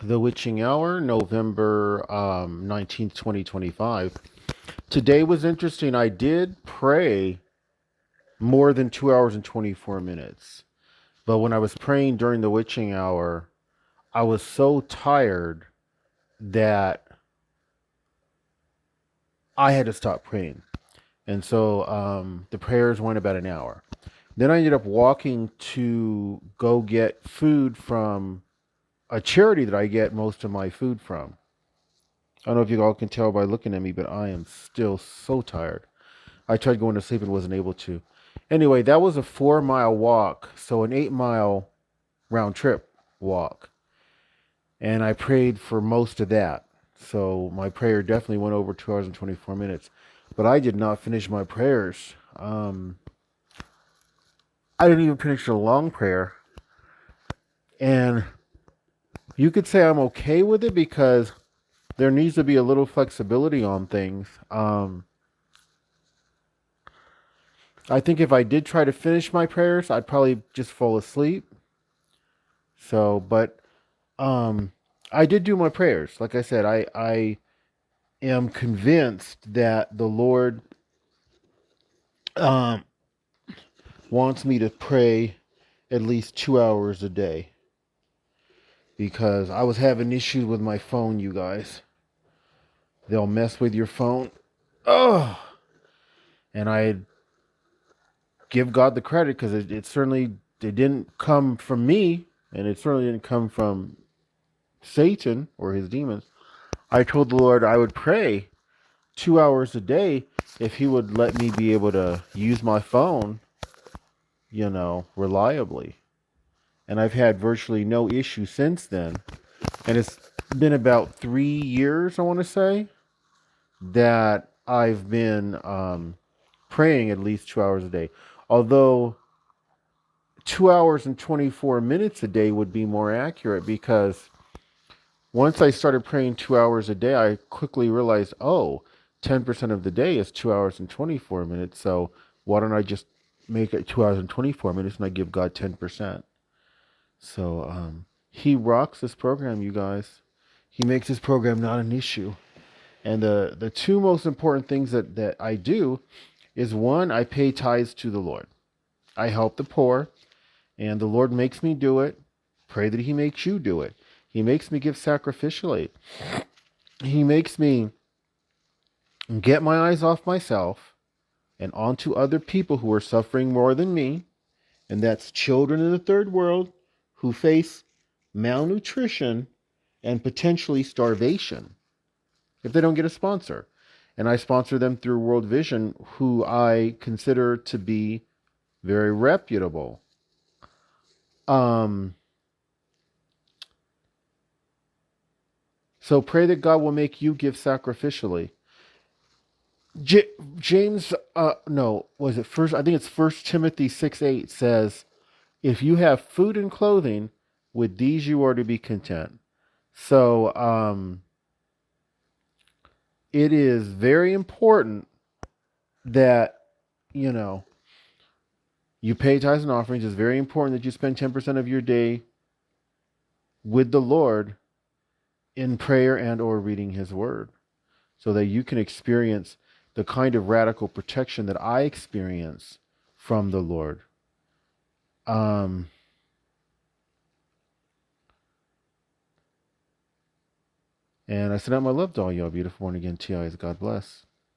The Witching Hour, November 19th, 2025. Today was interesting. I did pray more than 2 hours and 24 minutes. But when I was praying during the Witching Hour, I was so tired that I had to stop praying. And so the prayers went about an hour. Then I ended up walking to go get food from a charity that I get most of my food from. I don't know if you all can tell by looking at me, but I am still so tired. I tried going to sleep and wasn't able to. Anyway, that was a 4 mile walk, so an 8 mile round trip walk. And I prayed for most of that. So my prayer definitely went over 2 hours and 24 minutes. But I did not finish my prayers. I didn't even finish a long prayer. And you could say I'm okay with it because there needs to be a little flexibility on things. I think if I did try to finish my prayers, I'd probably just fall asleep. So, but I did do my prayers. Like I said, I am convinced that the Lord um, wants me to pray at least 2 hours a day because I was having issues with my phone, you guys. They'll mess with your phone. Oh, and I give God the credit because it certainly it didn't come from me, and it certainly didn't come from Satan or his demons. I told the Lord I would pray 2 hours a day if he would let me be able to use my phone, reliably. And I've had virtually no issue since then. And it's been about 3 years, I want to say, that I've been praying at least 2 hours a day. Although 2 hours and 24 minutes a day would be more accurate because once I started praying 2 hours a day, I quickly realized, 10% of the day is 2 hours and 24 minutes. So why don't I just make it 2 hours and 24 minutes and I give God 10%? So he rocks this program, you guys. He makes this program not an issue. And the two most important things that I do is one, I pay tithes to the Lord. I help the poor, and the Lord makes me do it. Pray that he makes you do it. He makes me give sacrificially. He makes me get my eyes off myself and onto other people who are suffering more than me, and that's children in the third world who face malnutrition and potentially starvation if they don't get a sponsor. And I sponsor them through World Vision, who I consider to be very reputable. So pray that God will make you give sacrificially. James, no, was it first? I think it's First Timothy 6:8 says, "If you have food and clothing, with these you are to be content." So, it is very important that you know you pay tithes and offerings. It's very important that you spend 10% of your day with the Lord in prayer and or reading His Word, so that you can experience the kind of radical protection that I experience from the Lord. Um, and I send out my love to all y'all beautiful born again TIs. God bless.